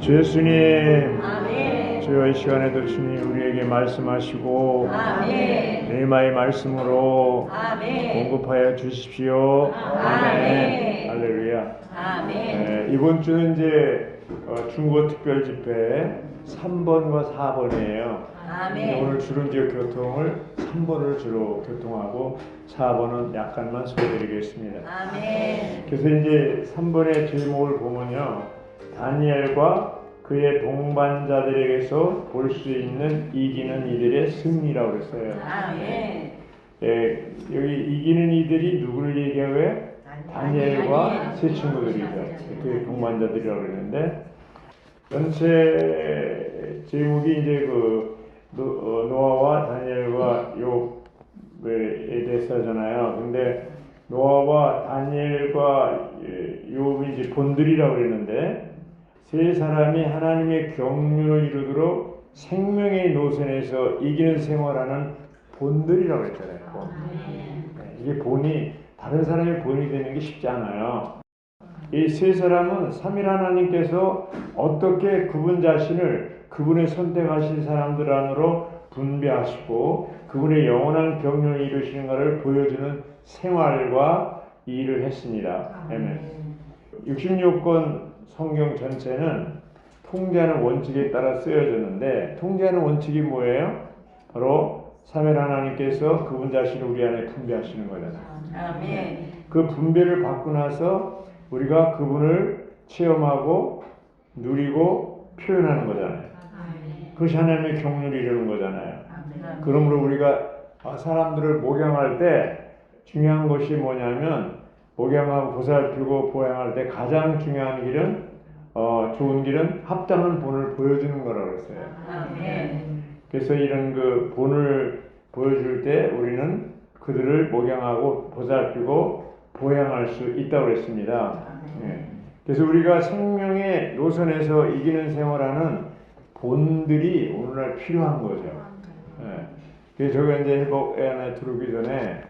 주 예수님, 아멘. 주여 이 시간에도 주님 우리에게 말씀하시고 아멘. 레마의 말씀으로 아멘. 공급하여 주십시오. 아멘. 할렐루야. 아멘. 이번 주는 이제 중고 특별 집회 3번과 4번이에요. 아멘. 오늘 주로 이제 교통을 3번을 주로 교통하고 4번은 약간만 소개드리겠습니다. 아멘. 그래서 이제 3번의 제목을 보면요, 다니엘과 그의 동반자들에게서 볼 수 있는 이기는 이들의 승리라고 그랬어요. 아멘. 여기 이기는 이들이 누구를 얘기하고요? 다니엘과 세 친구들이죠. 그의 동반자들이라고 그랬는데, 전체 제목이 이제 노아와 다니엘과 욥에 대해서 하잖아요. 근데 노아와 다니엘과 욥이 이제 본들이라고 그랬는데, 세 사람이 하나님의 경륜을 이루도록 생명의 노선에서 이기는 생활하는 본들이라고 했잖아요. 이게 본이 다른 사람의 본이 되는 게 쉽지 않아요. 이 세 사람은 삼위 하나님께서 어떻게 그분 자신을 그분의 선택하신 사람들 안으로 분배하시고 그분의 영원한 경륜을 이루시는 것을 보여주는 생활과 일을 했습니다. 아멘. 66권 성경 전체는 통제하는 원칙에 따라 쓰여졌는데, 통제하는 원칙이 뭐예요? 바로 삼위 하나님께서 그분 자신을 우리 안에 분배하시는 거잖아요. 아멘. 그 분배를 받고 나서 우리가 그분을 체험하고 누리고 표현하는 거잖아요. 그것이 하나님의 경륜을 이루는 거잖아요. 그러므로 우리가 사람들을 목양할 때 중요한 것이 뭐냐면, 목양하고 보살피고 보양할 때 가장 중요한 길은 좋은 길은 합당한 본을 보여주는 거라고 했어요. 아멘. 그래서 이런 그 본을 보여줄 때 우리는 그들을 목양하고 보살피고 보양할 수 있다고 했습니다. 그래서 우리가 생명의 노선에서 이기는 생활하는 본들이 오늘날 필요한 거죠. 그래서 제가 이제 회복에 안에 들어오기 전에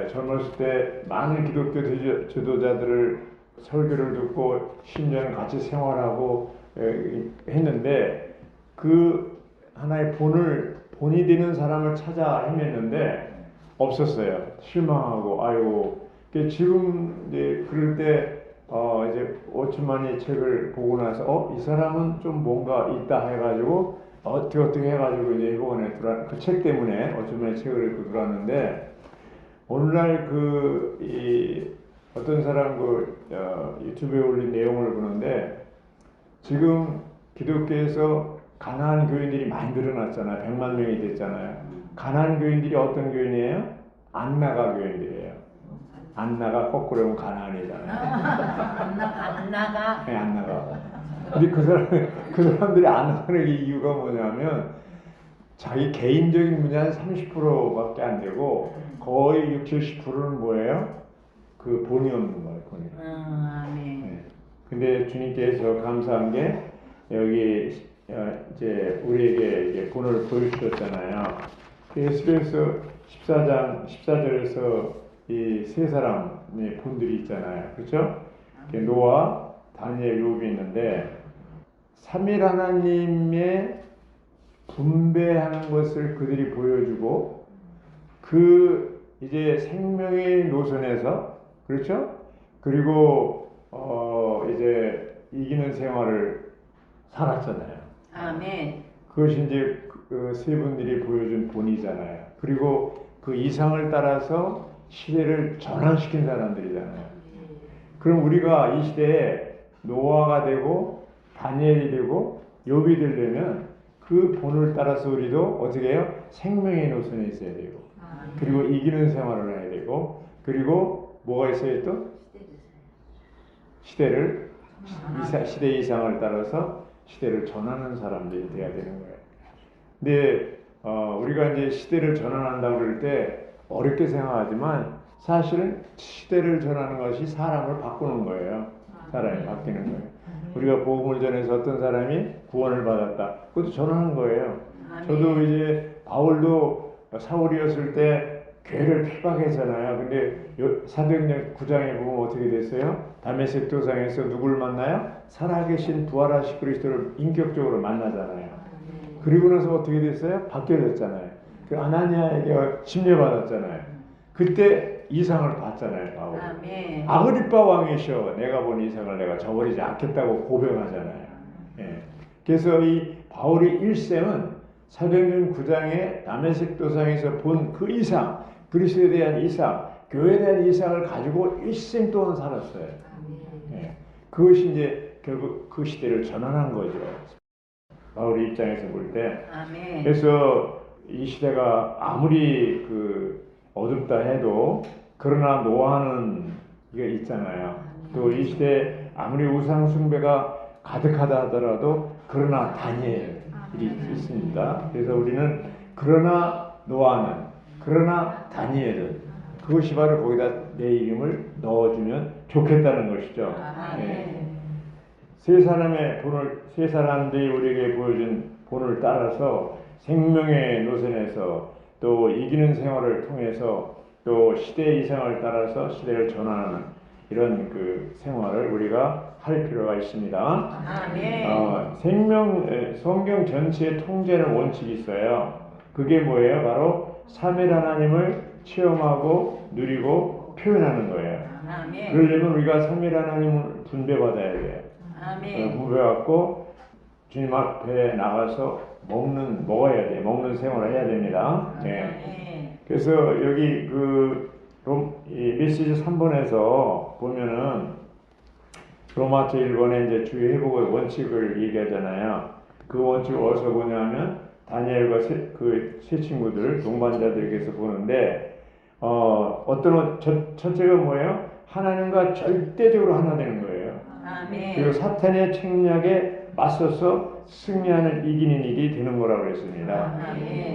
젊었을 때 많은 기독교 지도자들을 설교를 듣고 10년 같이 생활하고 했는데, 그 하나의 본이 되는 사람을 찾아 헤맸는데 없었어요. 실망하고, 아이고. 지금 이제 그럴 때 이제 오츠만이 책을 보고 나서 이 사람은 좀 뭔가 있다 해가지고 어떻게 해가지고 이제 일본에 그 책 때문에 오츠만의 책을 읽고 들어왔는데, 오늘날 어떤 사람 유튜브에 올린 내용을 보는데, 지금 기독교에서 가난한 교인들이 많이 늘어났잖아요. 100만 명이 됐잖아요. 가난한 교인들이 어떤 교인이에요? 안 나가 교인들이에요. 안 나가 거꾸로 하면 가난이잖아요. 안 나가. 네, 안 나가. 근데 그 사람들이 안 나가는 이유가 뭐냐면, 자기 개인적인 문제 한 30%밖에 안 되고 거의 60, 70%는 뭐예요? 그 본이 없는 거예요, 본이. 아멘. 근데 주님께서 감사한 게 여기 이제 우리에게 이제 본을 보여주셨잖아요. 예수께서 14장 14절에서 이 세 사람의 본들이 있잖아요, 그렇죠? 노아, 다니엘, 욥이 있는데, 삼위 하나님의 분배하는 것을 그들이 보여주고, 이제 생명의 노선에서, 그렇죠? 그리고 이제 이기는 생활을 살았잖아요. 아멘. 그것이 이제 그 세 분들이 보여준 본이잖아요. 그리고 그 이상을 따라서 시대를 전환시킨 사람들이잖아요. 그럼 우리가 이 시대에 노아가 되고 다니엘이 되고 욥이 되려면 그 본을 따라서 우리도 어떻게 해요? 생명의 노선에 있어야 되고, 그리고 이기는 생활을 해야 되고, 그리고 뭐가 있어야 또? 시대 이상을 따라서 시대를 전하는 사람들이 돼야 되는 거예요. 근데 우리가 이제 시대를 전환한다고 그럴 때 어렵게 생각하지만, 사실은 시대를 전하는 것이 사람을 바꾸는 거예요. 사람이 바뀌는 거예요. 우리가 복음을 전해서 어떤 사람이 구원을 받았다, 그것도 전하는 거예요. 저도 이제 바울도 사울이었을 때 교회를 핍박했잖아요. 근데 사도행전 9장에 보면 어떻게 됐어요? 다메섹 도상에서 누굴 만나요? 살아계신 부활하신 그리스도를 인격적으로 만나잖아요. 그리고 나서 어떻게 됐어요? 바뀌어졌잖아요. 그 아나니아에게 침례받았잖아요. 그때 이상을 봤잖아요. 바울. 아멘. 아그리빠 왕이셔. 내가 본 이상을 내가 저버리지 않겠다고 고백하잖아요. 예. 그래서 이 바울의 일생은 사도행전 9장의 다메섹 도상에서 본 그 이상, 그리스도에 대한 이상, 교회에 대한 이상을 가지고 일생 동안 살았어요. 예. 그것이 이제 결국 그 시대를 전환한 거죠. 바울의 입장에서 볼 때. 아멘. 그래서 이 시대가 아무리 어둡다 해도 그러나 노아는 이게 있잖아요. 또 이 시대 아무리 우상 숭배가 가득하다 하더라도 그러나 다니엘이 있습니다. 그래서 우리는 그러나 노아는, 그러나 다니엘은, 그것이 바로 거기다 내 이름을 넣어주면 좋겠다는 것이죠. 네. 세 사람들이 우리에게 보여준 본을 따라서 생명의 노선에서 또 이기는 생활을 통해서 또 시대의 이상을 따라서 시대를 전환하는 이런 생활을 우리가 할 필요가 있습니다. 성경 전체의 통제는 원칙이 있어요. 그게 뭐예요? 바로 삼일 하나님을 체험하고 누리고 표현하는 거예요. 그러려면 우리가 삼일 하나님을 분배받아야 돼요. 분배받고 주님 앞에 나가서 먹어야 돼. 먹는 생활을 해야 됩니다. 네. 그래서 여기 이 메시지 3번에서 보면은 로마서 1번에 이제 주의 회복의 원칙을 얘기하잖아요. 그 원칙을 어디서 보냐면 다니엘과 세 친구들, 동반자들에게서 보는데 첫째가 뭐예요? 하나님과 절대적으로 하나 되는 거예요. 그리고 사탄의 책략에 맞서서 승리하는 이기는 일이 되는 거라고 그랬습니다.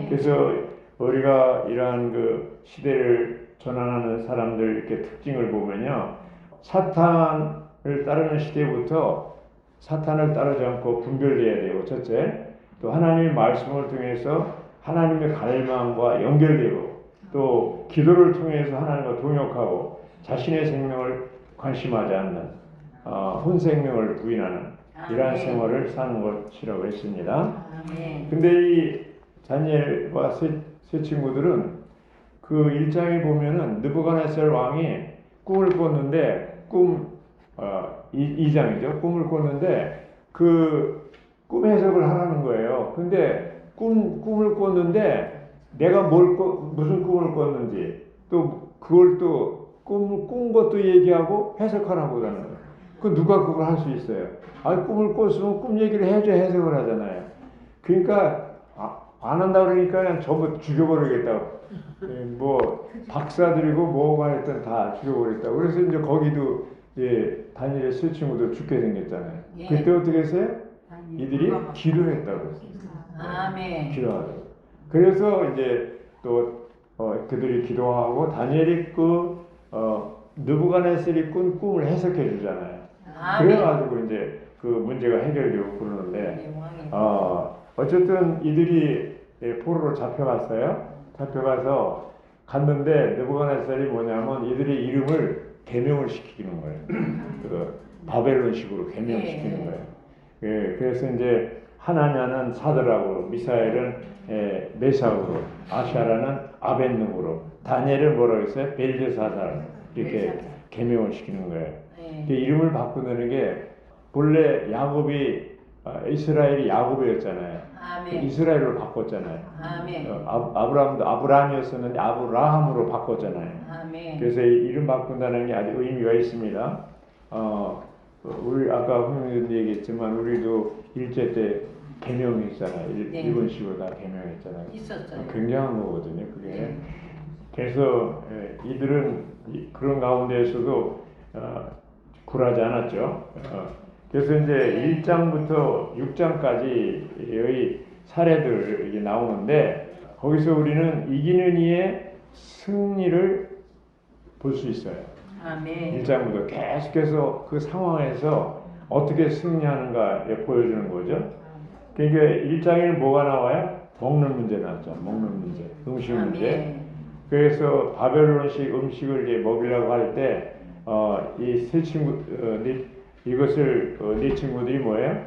그래서 우리가 이러한 시대를 전환하는 사람들 이렇게 특징을 보면요, 사탄을 따르는 시대부터 사탄을 따르지 않고 분별돼야 되고, 첫째, 또 하나님의 말씀을 통해서 하나님의 갈망과 연결되고, 또 기도를 통해서 하나님과 동역하고 자신의 생명을 관심하지 않는 혼생명을 부인하는 이러한 생활을 사는 것이라고 했습니다. 근데 이 다니엘과 세 친구들은 그 1장에 보면은 느부갓네살 왕이 꿈을 꿨는데 2장이죠. 꿈을 꿨는데 그 꿈 해석을 하라는 거예요. 근데 꿈을 꿨는데 내가 무슨 꿈을 꿨는지 또 그걸 또 꾼 것도 얘기하고 해석하라고 하는 거예요. 누가 그걸 할 수 있어요? 꿈을 꿨으면 꿈 얘기를 해줘야 해석을 하잖아요. 그러니까 안 한다 그러니까 그냥 전부 죽여버리겠다고. 뭐 박사들이고 뭐가 했든 다 죽여버리겠다고. 그래서 이제 거기도 다니엘의 세 친구도 죽게 생겼잖아요. 그때 어떻게 했어요? 이들이 기도했다고 했어요. 아멘. 기도하고. 그래서 이제 또 그들이 기도하고 다니엘이 느부갓네살이 꾼 꿈을 해석해 주잖아요. 그래가지고 이제 그 문제가 해결되고 그러는데 어쨌든 이들이 포로로 잡혀갔어요. 잡혀가서 갔는데 느부갓네살이 뭐냐면 이들의 이름을 개명을 시키는 거예요. 바벨론식으로 개명시키는 거예요. 그래서 이제 하나냐는 사드락으로, 미사엘은 메삭으로, 아샤라는 아벤누고로, 다니엘은 뭐라고 했어요? 벨드사살 이렇게 개명을 시키는 거예요. 이름을 바꾸는 게 본래 이스라엘이 야곱이었잖아요. 이스라엘로 바꿨잖아요. 아브라함도 아브라함이었었는데 아브라함으로 바꿨잖아요. 그래서 이름 바꾼다는 게 아주 의미가 있습니다. 우리 아까 홍영준도 얘기했지만 우리도 일제 때 개명했잖아요. 일본식으로 다 개명했잖아요. 있었어요. 굉장한 거거든요, 그게. 그래서 이들은 그런 가운데에서도 굴하지 않았죠. 그래서 이제 1장부터 6장까지의 사례들이 나오는데 거기서 우리는 이기는 이의 승리를 볼 수 있어요. 1장부터 계속해서 그 상황에서 어떻게 승리하는가 보여주는 거죠. 그러니까 1장에는 뭐가 나와요? 먹는 문제 나왔죠. 먹는 문제, 음식 문제. 그래서 바벨론식 음식을 이제 먹이려고 할 때, 이 세 친구, 이것을 네 친구들이 뭐예요?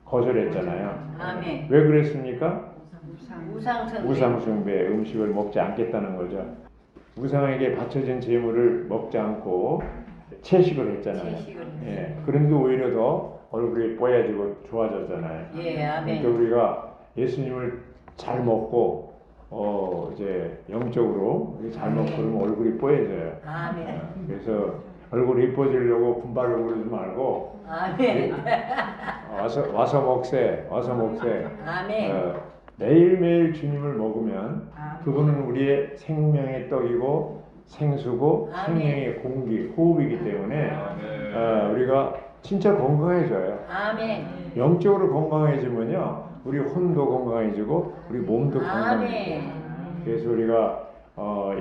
거절했잖아요. 아멘. 왜 그랬습니까? 우상숭배. 우상숭배 음식을 먹지 않겠다는 거죠. 우상에게 바쳐진 제물을 먹지 않고 채식을 했잖아요. 채식을 예, 그런데 오히려 더 얼굴이 뽀얘지고 좋아졌잖아요. 예, 아멘. 그러니까 우리가 예수님을 잘 먹고 이제 영적으로 잘 먹고 그러면 얼굴이 뽀얘져요. 아멘. 그래서 얼굴이 이뻐지려고 분발을 부르지 말고 아멘. 와서 먹세. 아멘. 매일매일 주님을 먹으면 그분은 우리의 생명의 떡이고 생수고 아멘. 생명의 공기, 호흡이기 때문에 우리가 진짜 건강해져요. 아멘. 영적으로 건강해지면요 우리 혼도 건강해지고 우리 몸도 건강해져요. 아멘. 그래서 우리가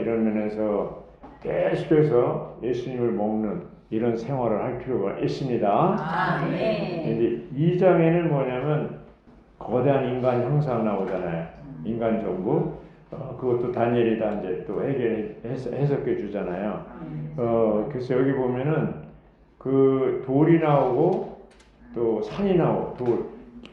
이런 면에서 계속해서 예수님을 먹는 이런 생활을 할 필요가 있습니다. 아멘. 근데 2장에는 뭐냐면 거대한 인간 형상 나오잖아요. 인간 정부. 그것도 다니엘이 다 이제 또 해석해 주잖아요. 그래서 여기 보면은 그 돌이 나오고 또 산이 나오고 돌.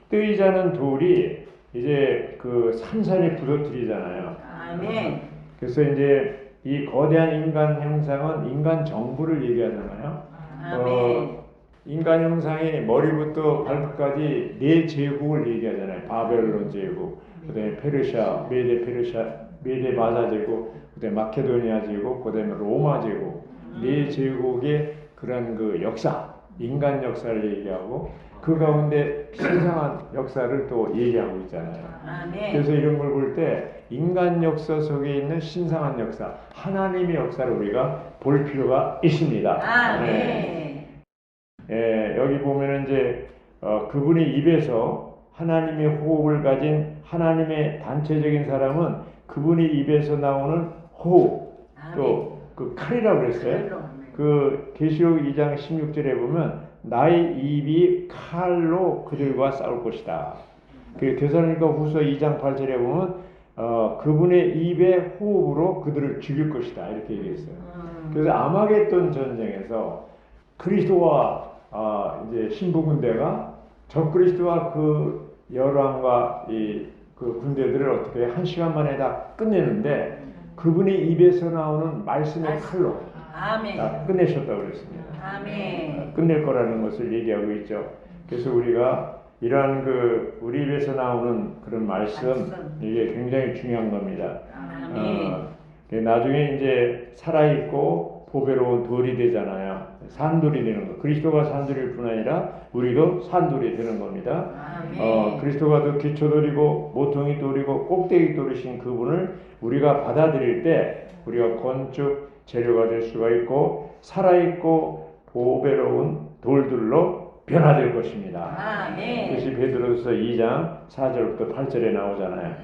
뜨이자는 돌이 이제 그 산산이 부서뜨리잖아요. 아멘. 그래서 이제 이 거대한 인간 형상은 인간 정부를 얘기하잖아요. 아멘. 인간 형상이 머리부터 발끝까지 네 제국을 얘기하잖아요. 바벨론 제국, 그다음에 페르시아, 메데 바사 제국, 그다음에 마케도니아 제국, 그다음에 로마 제국. 네 제국의 그런 그 역사, 인간 역사를 얘기하고 그 가운데 신성한 역사를 또 얘기하고 있잖아요. 아멘. 그래서 이런 걸 볼 때 인간 역사 속에 있는 신성한 역사, 하나님의 역사를 우리가 볼 필요가 있습니다. 아멘. 여기 보면은 이제 그분의 입에서 하나님의 호흡을 가진 하나님의 단체적인 사람은 그분의 입에서 나오는 호흡, 또 그 칼이라고 그랬어요. 그 계시록 2장 16절에 보면 나의 입이 칼로 그들과 싸울 것이다. 그 데살로니가 후서 2장 8절에 보면 그분의 입의 호흡으로 그들을 죽일 것이다 이렇게 얘기했어요. 그래서 아마겟돈 전쟁에서 그리스도와 이제 신부군대가 적그리스도와 그 열왕과 그 군대들을 어떻게 한 시간 만에 다 끝내는데 그분의 입에서 나오는 말씀의 칼로 아멘. 다 끝내셨다고 그랬습니다. 아멘. 끝낼 거라는 것을 얘기하고 있죠. 그래서 우리가 이러한 그 우리 입에서 나오는 그런 말씀 이게 굉장히 중요한 겁니다. 나중에 이제 살아있고 보배로운 돌이 되잖아요. 산돌이 되는 거. 그리스도가 산돌일 뿐 아니라 우리도 산돌이 되는 겁니다. 그리스도가 더 기초돌이고 모퉁이 돌이고 꼭대기 돌이신 그분을 우리가 받아들일 때 우리가 건축 재료가 될 수가 있고 살아있고 보배로운 돌들로 변화될 것입니다. 아멘. 그것이 베드로서 2장 4절부터 8절에 나오잖아요.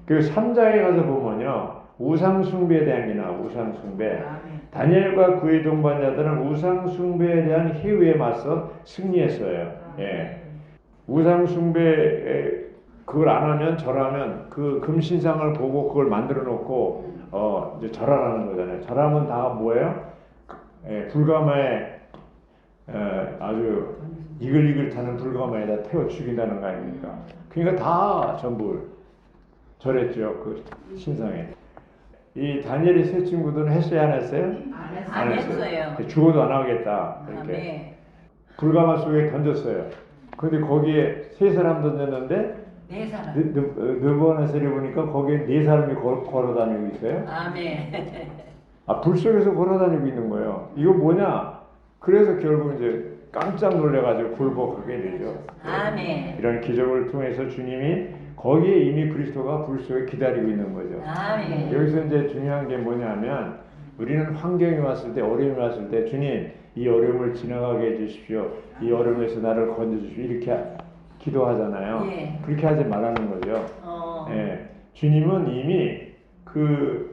그 3장에 가서 보면요. 우상숭배에 대한 게 나와요. 우상숭배. 다니엘과 그의 동반자들은 우상숭배에 대한 해유에 맞서 승리했어요. 예. 우상숭배 그걸 안 하면 절하면 그 금신상을 보고 그걸 만들어 놓고 이제 절하라는 거잖아요. 절하면 다 뭐예요? 불가마에 아주 이글이글 타는 불가마에다 태워 죽인다는 거 아닙니까? 그러니까 다 전부 절했죠. 그 신상에. 이 다니엘의 세 친구들은 했어요, 안 했어요? 안 했어요. 죽어도 안 하겠다. 이렇게 불가마 속에 던졌어요. 근데 거기에 세 사람 던졌는데 네 사람. 느부갓네살이 보니까 거기에 네 사람이 걸어 다니고 있어요. 아멘. 불 속에서 걸어 다니고 있는 거예요. 이거 뭐냐? 그래서 결국 이제 깜짝 놀래가지고 굴복하게 되죠. 아멘. 이런 기적을 통해서 주님이 거기에 이미 그리스도가 불 속에 기다리고 있는 거죠. 아멘. 여기서 이제 중요한 게 뭐냐면 우리는 환경이 왔을 때 어려움이 왔을 때 주님 이 어려움을 지나가게 해주십시오. 이 어려움에서 나를 건져주십시오. 이렇게 기도하잖아요. 예. 그렇게 하지 말라는 거죠. 예. 주님은 이미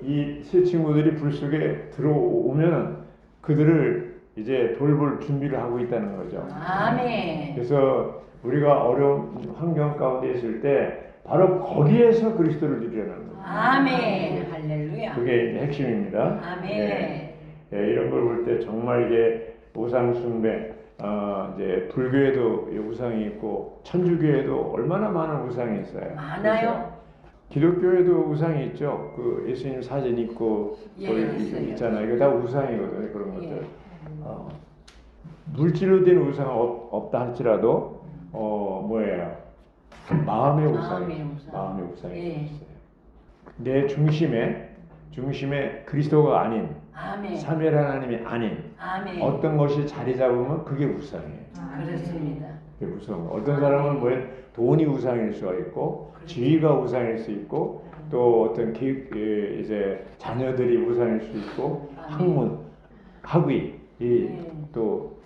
이 세 친구들이 불 속에 들어오면 그들을 이제 돌볼 준비를 하고 있다는 거죠. 아멘. 그래서 우리가 어려운 환경 가운데 있을 때 바로 거기에서 그리스도를 누리라는 겁니다. 아멘. 할렐루야. 그게 이제 핵심입니다. 아멘. 예, 이런 걸 볼 때 정말 이게 우상 숭배, 이제 불교에도 우상이 있고 천주교에도 얼마나 많은 우상이 있어요. 많아요. 그렇죠? 기독교에도 우상이 있죠. 그 예수님 사진 있고 예, 뭐 있어요. 있잖아요. 이거 다 우상이거든요. 그런 것들. 예. 물질로 된 우상은 없다 할지라도 뭐예요? 마음의 우상이 마음의 우상이 예. 있어요. 내 중심에 그리스도가 아닌 아멘. 삼위일 하나님이 아닌 아멘. 어떤 것이 자리 잡으면 그게 우상이에요. 그렇습니다. 그게 무서운 거. 어떤 사람은 뭐 돈이 우상일 수가 있고 지위가 우상일 수 있고 또 어떤 이제 자녀들이 우상일 수 있고 학문, 학위, 또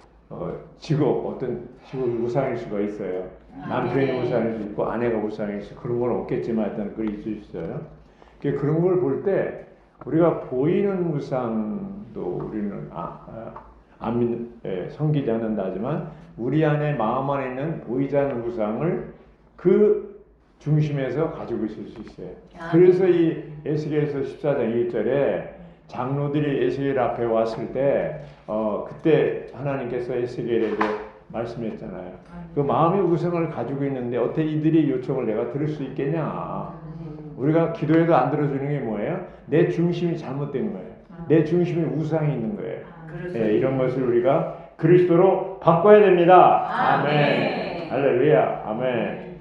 직업, 어떤 직업이 우상일 수가 있어요. 남편이 우상일 수 있고 아내가 우상일 수 있고 그런 건 없겠지만 일단 그럴 수 있어요. 그런 걸 볼 때 우리가 보이는 우상도 우리는 섬기지 않는다 하지만 우리 안에 마음 안에 있는 보이지 않는 우상을 그 중심에서 가지고 있을 수 있어요. 그래서 이 에스겔서 14장 1절에 장로들이 에스겔 앞에 왔을 때 그때 하나님께서 에스겔에게 말씀했잖아요. 그 마음의 우상을 가지고 있는데 어떻게 이들의 요청을 내가 들을 수 있겠냐. 우리가 기도해도 안 들어주는 게 뭐예요? 내 중심이 잘못된 거예요. 내 중심에 우상이 있는 거예요. 네, 이런 것을 우리가 그리스도로 바꿔야 됩니다. 아멘. 할렐루야. 아멘.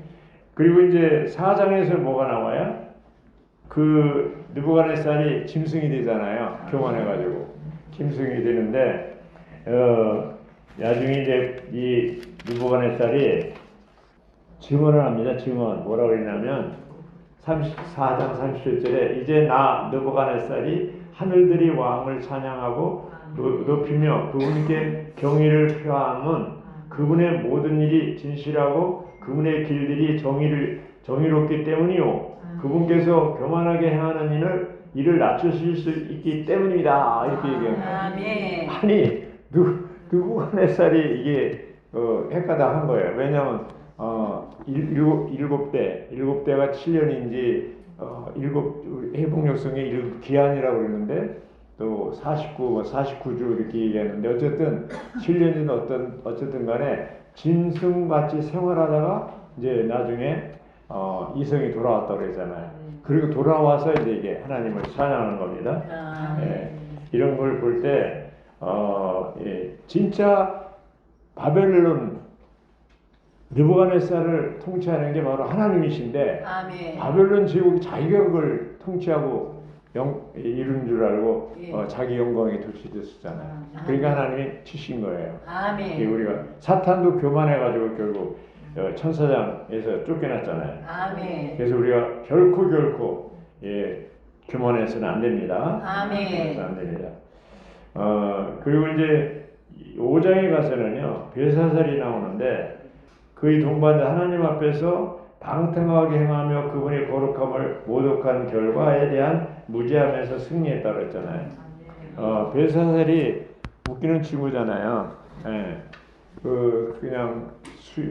그리고 이제 4장에서 뭐가 나와요? 그 느부갓네살이 짐승이 되잖아요. 교만해가지고 짐승이 되는데 나중에 이제 이 느부갓네살이 증언을 합니다. 증언 뭐라고 그러냐면 4장 37절에 이제 나 느부갓네살이 하늘들이 왕을 찬양하고 높이며 그분께 경의를 표함은 그분의 모든 일이 진실하고 그분의 길들이 정의롭기 때문이요 그분께서 교만하게 행하는 이를 낮추실 수 있기 때문입니다. 이렇게 얘기합니다. 아니 느부갓네살이 이게 헷가닥한 거예요. 왜냐하면 일곱 대가 7년인지 회복력성의 기한이라고 그러는데 또 49주 이렇게 얘기하는데 어쨌든 7년이든 어쨌든 간에 짐승같이 생활하다가 이제 나중에 이성이 돌아왔다고 그러잖아요. 그리고 돌아와서 이제 이게 하나님을 찬양하는 겁니다. 이런 걸 볼 때 진짜 바벨론 느부갓네살을 통치하는 게 바로 하나님이신데 바벨론 제국이 자기가 그걸 통치하고 이룬 줄 알고 자기 영광에 도취됐었잖아요. 그러니까 하나님이 치신 거예요. 우리가 사탄도 교만해가지고 결국 천사장에서 쫓겨났잖아요. 그래서 우리가 결코 교만해서는 안 됩니다. 안 됩니다. 그리고 이제 5장에 가서는요 벨사살이 나오는데 그의 동반자 하나님 앞에서 방탕하게 행하며 그분의 거룩함을 모독한 결과에 대한 무지함에서 승리했다고 했잖아요. 벨사살이 웃기는 친구잖아요. 그냥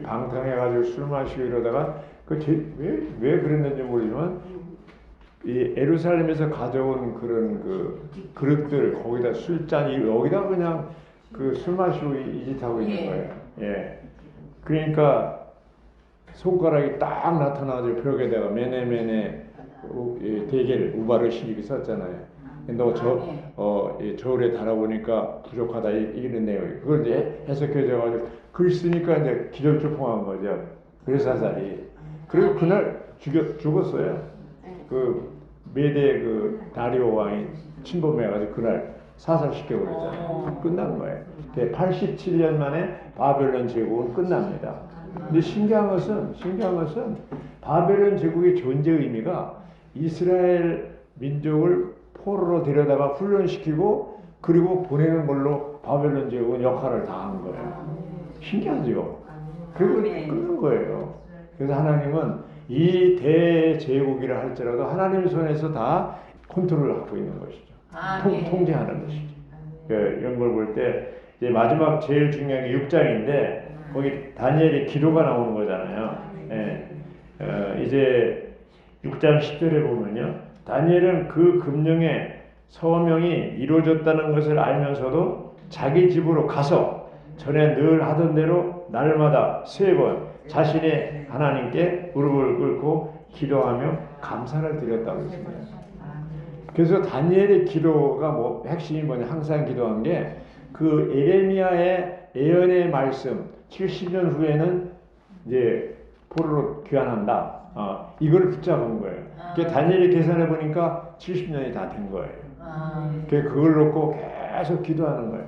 방탕해가지고 술 마시고 이러다가 왜 그랬는지 모르지만 이 예루살렘에서 가져온 그런 그 그릇들 거기다 술잔 여기다 그냥 그 술 마시고 이 짓 하고 있는 거예요. 그러니까 손가락이 딱 나타나가지고 벽에다가 메네메네 대겔 우바르 시리기 썼잖아요. 너 저울에 달아보니까 부족하다 이런 내용이 그걸 이제 해석해줘가지고 글 쓰니까 이제 기절초풍한 거죠. 벨사살이. 그리고 그날 죽었어요. 그 메대 그 다리오 왕이 침범해가지고 그날 사살시켜 버렸잖아요. 끝난 거예요. 87년 만에 바벨론 제국은 끝납니다. 근데 신기한 것은 바벨론 제국의 존재 의미가 이스라엘 민족을 포로로 데려다가 훈련시키고 그리고 보내는 걸로 바벨론 제국은 역할을 다 한 거예요. 신기하죠? 그리고 끝난 거예요. 그래서 하나님은 이 대제국이라 할지라도 하나님 손에서 다 컨트롤하고 있는 것이죠. 통제하는 것이죠. 이런 걸 볼 때 이제 마지막 제일 중요한 게 6장인데 거기 다니엘의 기도가 나오는 거잖아요. 이 이제 6장 10절에 보면요. 다니엘은 그 금령의 서명이 이루어졌다는 것을 알면서도 자기 집으로 가서 전에 늘 하던 대로 날마다 3번 자신의 하나님께 무릎을 꿇고 기도하며 감사를 드렸다고 했습니다. 그래서 다니엘의 기도가 뭐 핵심이 뭐냐, 항상 기도한 게 그 에레미야의 예언의 말씀 70년 후에는 이제 포로로 귀환한다. 이걸 붙잡은 거예요. 그게 다니엘이 계산해 보니까 70년이 다 된 거예요. 그걸 놓고 계속 기도하는 거예요.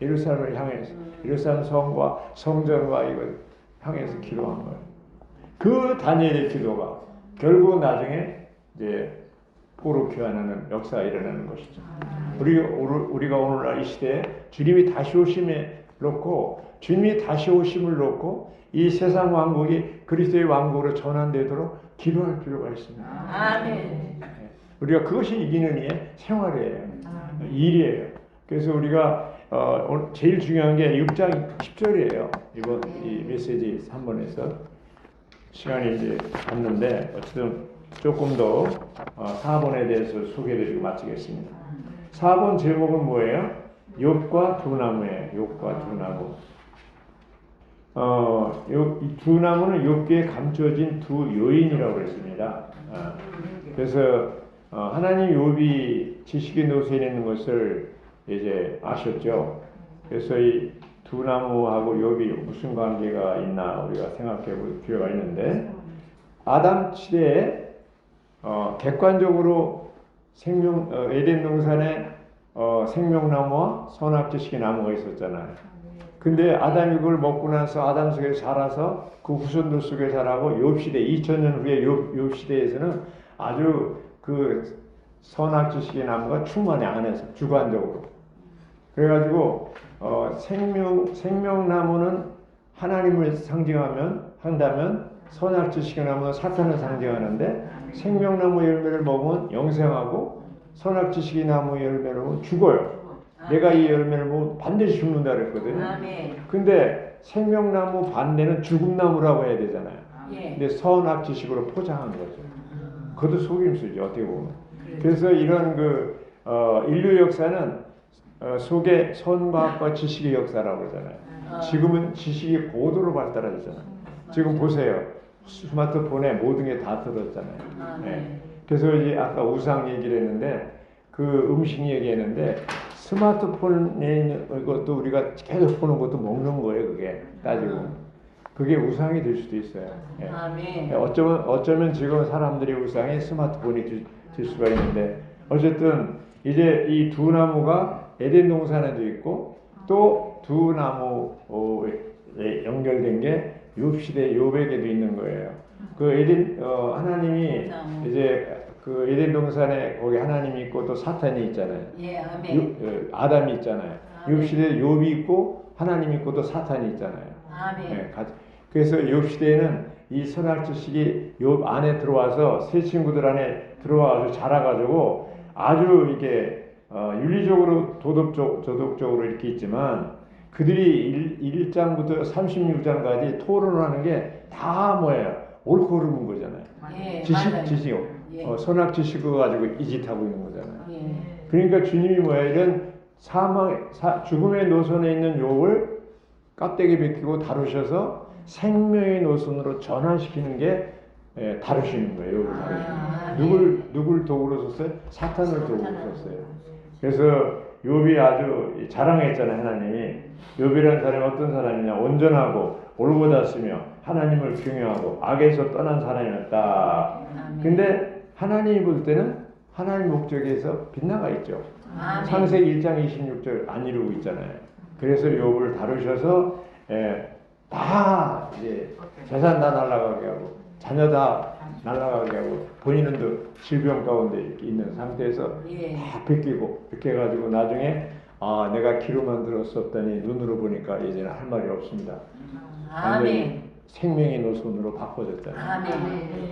예루살렘을 향해서, 예루살렘 성과 성전과 이걸 향해서 기도한 거예요. 그 다니엘의 기도가 결국 나중에 이제 포로 귀환하는 역사가 일어나는 것이죠. 우리가 오늘날 이 시대에 주님이 다시 오심에 놓고, 주님이 다시 오심을 놓고 이 세상 왕국이 그리스도의 왕국으로 전환되도록 기도할 필요가 있습니다. 아멘. 우리가 그것이 이기는 이의 생활이에요. 일이에요. 그래서 우리가 제일 중요한 게 6장 10절이에요. 이번 이 메시지 3번에서 시간이 이제 갔는데 어쨌든 조금 더 4번에 대해서 소개해드리고 마치겠습니다. 4번 제목은 뭐예요? 욥과 두 나무예요. 욥과 두 나무. 이 두 나무는 욥기에 감춰진 두 요인이라고 했습니다. 그래서 하나님 욥이 지식의 노선에 있는 것을 이제 아셨죠. 그래서 이 두 나무하고 욥이 무슨 관계가 있나 우리가 생각해 볼 필요가 있는데, 아담 시대에 객관적으로 에덴 동산에 생명나무와 선악 지식의 나무가 있었잖아요. 근데 아담이 그걸 먹고 나서 아담 속에 자라서 그 후손들 속에 자라고 욥 시대 2000년 후에 욥 시대에서는 아주 그 선악 지식의 나무가 충만해 안에서 주관적으로. 그래가지고 생명나무는 하나님을 한다면 선악 지식의 나무는 사탄을 상징하는데, 생명나무 열매를 먹으면 영생하고 선악 지식의 나무 열매를 먹으면 죽어요. 내가 이 열매를 먹으면 반드시 죽는다 그랬거든요. 근데 생명나무 반대는 죽음나무라고 해야 되잖아요. 근데 선악 지식으로 포장한 거죠. 그것도 속임수죠, 어떻게 보면. 그래서 이런 인류 역사는 속에 선과학과 지식의 역사라고 그러잖아요. 지금은 지식이 고도로 발달하잖아요. 지금 보세요. 스마트폰에 모든 게 다 들었잖아요. 네. 그래서 이제 아까 우상 얘기를 했는데, 그 음식 얘기했는데, 스마트폰에 있는 것도 우리가 계속 보는 것도 먹는 거예요. 그게 따지고 그게 우상이 될 수도 있어요. 네. 어쩌면 지금 사람들이 우상이 스마트폰이 될 수가 있는데, 어쨌든 이제 이 두 나무가 에덴 동산에도 있고 또 두 나무에 연결된 게 욥 시대 욥에게도 있는 거예요. 그 하나님이 이제 그 에덴 동산에 거기 하나님이 있고 또 사탄이 있잖아요. 아담이 있잖아요. 욥 시대에 욥이 있고 하나님이 있고 또 사탄이 있잖아요. 네, 그래서 욥 시대에는 이 선악 지식이 욥 안에 들어와서 새 친구들 안에 들어와서 자라가지고 아주 이게 윤리적으로 도덕적으로 이렇게 있지만, 그들이 1장부터 36장까지 토론하는 게 다 뭐예요? 옳고 그름인 거잖아요. 지식, 선악 지식을 가지고 이 짓하고 있는 거잖아요. 그러니까 주님이 뭐예요? 이런 죽음의 노선에 있는 욥을 껍데기 벗기고 다루셔서 생명의 노선으로 전환시키는 게 다루시는 거예요. 욥을 다루시는. 누굴 도구로 썼어요? 사탄을 도구로 썼어요. 그래서 욥이 아주 자랑했잖아요. 하나님이 욥이라는 사람이 어떤 사람이냐, 온전하고 올곧았으며 하나님을 경외하고 악에서 떠난 사람이었다. 근데 하나님이 볼 때는 하나님 목적에서 빗나가 있죠. 창세기 1장 26절 안 이루고 있잖아요. 그래서 욥을 다루셔서 다 이제 재산 다 날아가게 하고 자녀 다 날아가게 하고 본인은 또 질병 가운데 이렇게 있는 상태에서 다 뺏기고 이렇게 해가지고 나중에 내가 귀로만 들었었더니 눈으로 보니까 이제는 할 말이 없습니다. 아멘. 생명의 노선으로 바꿔졌잖아요.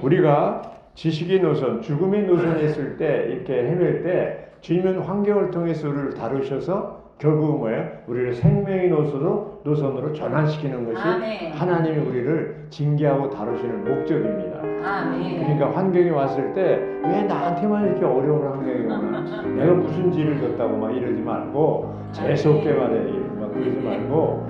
우리가 지식의 노선, 죽음의 노선에 있을 때 이렇게 헤맬 때 주님은 환경을 통해서 우리를 다루셔서 결국은 뭐예요? 우리를 생명의 노선으로 전환시키는 것이 아멘. 하나님이 우리를 징계하고 다루시는 목적입니다. 아멘. 그러니까 환경이 왔을 때 왜 나한테만 이렇게 어려운 환경이 오나, 내가 무슨 죄를 졌다고 막 이러지 말고 재수없게 말해 막 그러지 말고,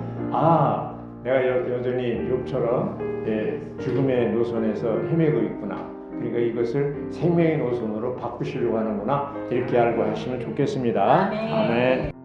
내가 여전히 욥처럼 죽음의 노선에서 헤매고 있구나, 그러니까 이것을 생명의 노선으로 바꾸시려고 하는구나, 이렇게 알고 하시면 좋겠습니다. 아멘. 아멘.